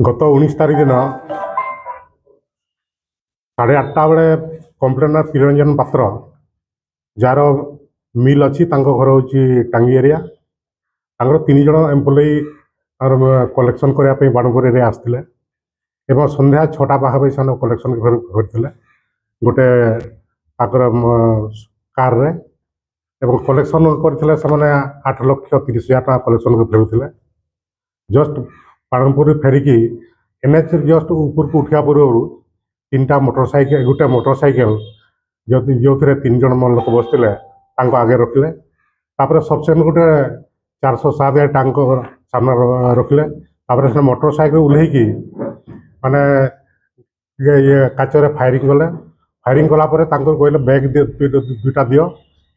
गत 19 तारीख दिन 8:30 बेले कंप्लेनर तिरंजन पात्र जार मिल अच्छी घर हूँ टांगी एरिया तीन जन एम्प्लॉय कलेक्शन करने बाणपुरी आसते एवं संध्या 6टा पाखापाखि से कलेक्शन करते गोटे कार रे एवं कलेक्शन करते 8,30,000 टका कलेक्शन कर जस्ट बाणपुरी फेरिकी एनएच जस्ट ऊपर को उठा पूर्व 3टा मोटरसाइकेल गोटे मोटरसाइकेल जो थे 3 जन लोक बसते आगे रखिले सबसेंट गोटे 407 टांग सामने रखिले से मोटरसाइकेल उल्लेखी माने ये काचरे फायरिंग कले फायरिंग कलापर कहले बैग दुटा दियो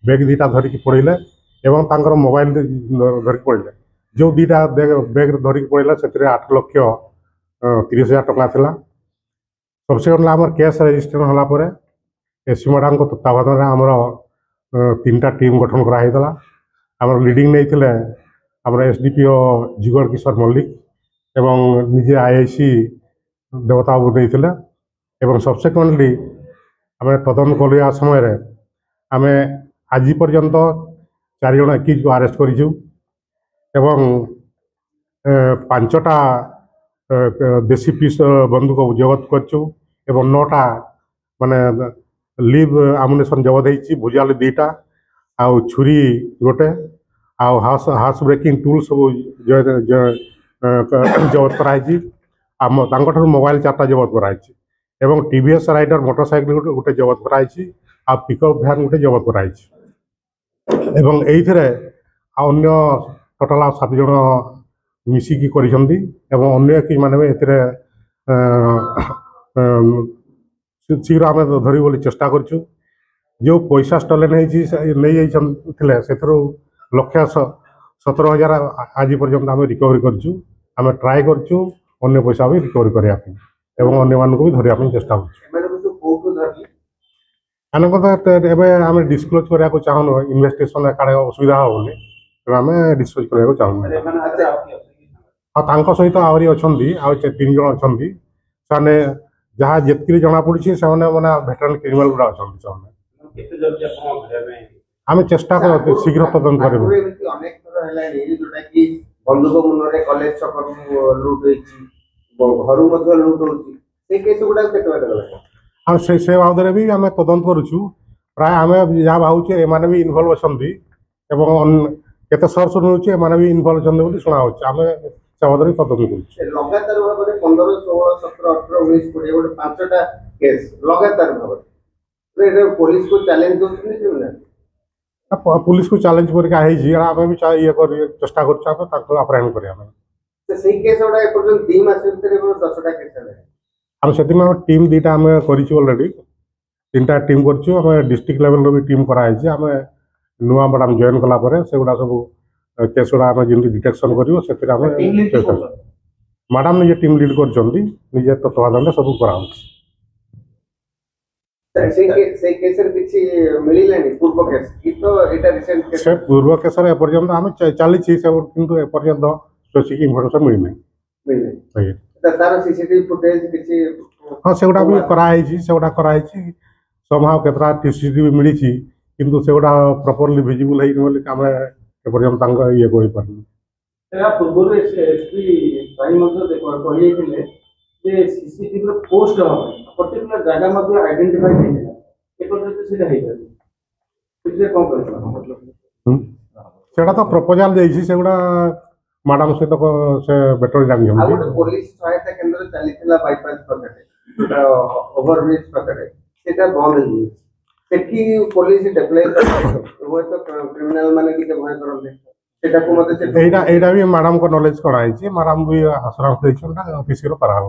बैग दुटा धरिकी पड़े एवं मोबाइल धरिकी पड़े जो दुटा बैग धरिकी पड़े से 8,30,000 टका था सबसे आम केस रेजिस्ट्रेशन होगापर एसपी मैडम को तत्वावधान आमर 3टा टीम गठन कराइला आम लीडिंग नहीं आम एसडीपीओ जुगल किशोर मल्लिक एवं निजे आईआईसी देवता बाबू नहीं सबसेक्वेंटली आम तदन करवा समय आम आज पर्यंत 4 जन एक्यूज को अरेस्ट करूँ एवं 5टा देसी पीस बंदूक जबत कर 9टा माने लिव आमुनेशन जबत होती भुजाली 2टा आउ छुरी गोटे आउ हाउस ब्रेकिंग टूल सब जबत कराई मोबाइल 4टा जबत कराई एवं टीवीएस राइडर मोटरसाइकिल गोटे जबत कराई आ पिकअप भ्यान गोटे जबत कराई एवं ये अन्य टोटाल 7 जन मिसिकी करिसेंती एवं अन्य कि माने शीघ्र आम धरी बोली चेष्टा करछु जो पैसा स्टले नहीं से 1,17,000 आज पर्यंत आम रिकवरी करछु आम ट्राए करछु अन्य पैसा भी रिकवरी करने एवं अन्य मान को भी धरिया चेष्टा करछु आम डिस्क्लोज करने को चाहूँ इन्वेस्टिगेशन काड़े असुविधा होनी तेणु आम डिस्क्लोज करने चाहूँ हाँ सहित आहरी अच्छा 3 जन अच्छा से जहाँ जितकी जना पड़ी से मैंने भेटरान क्रिमिनाल गुड़ा अच्छा आम चेष्टा कर शीघ्र तदंत कर हाँ से बाबद भी आम तदंत करुँ प्राय आम जहाँ भावुचे एम भी इनवल्व अच्छा केते सोर्स मिलूँ एम भी इनवल्व अच्छा शुणा आम तदंत कर लगातार भाव में 15, 16, 17, 18, 19, 20 गोटे 5टा केस लगातार भाव पुलिस को चैलेंज पुलिस को चैलेंज करके आम भी ये चेष्टा करप्रेहेंड करम टीम 2टा आम कररेडी 3टा टीम कर डिस्ट्रिक्ट लेवल भी टीम कराई आम नुआ मैडम जॉइन कलापर से गुड़ा सब केस गुड़ा आम जमी डिटेक्शन कर मैडम निजे टीम लीड कर निजे तत्वाधान सब करा पूर्व केस एपर्यंत आम चली किंतु एपर्यंत स्पेसिफिक इनफर्मेशन मिलना हाँ से गुड़ा भी कराई समहाउ केतरा सीसीटीवी मिली किंतु से गुड़ा प्रॉपर्ली विजिबल होई आम एपर्यंत ये कोई पारनी पूर्व एसपी भाई जे सीसीटीवी पोस्ट पर्टिकुलर जगह आइडेंटिफाई सेटा तो प्रपोजल से गुड़ा मैडम सहित से बेटर जानी पुलिस सहायता केंद्र चली बाईपास पकड़े ओवरब्रिज पकड़े सेटा बंद सेठी पुलिस डेप्लॉय हुए तो क्रिमिनल माने कि भय करते एटा भी मैडम को नॉलेज कराई मैडम भी आश्योरेंस ऑफिस करा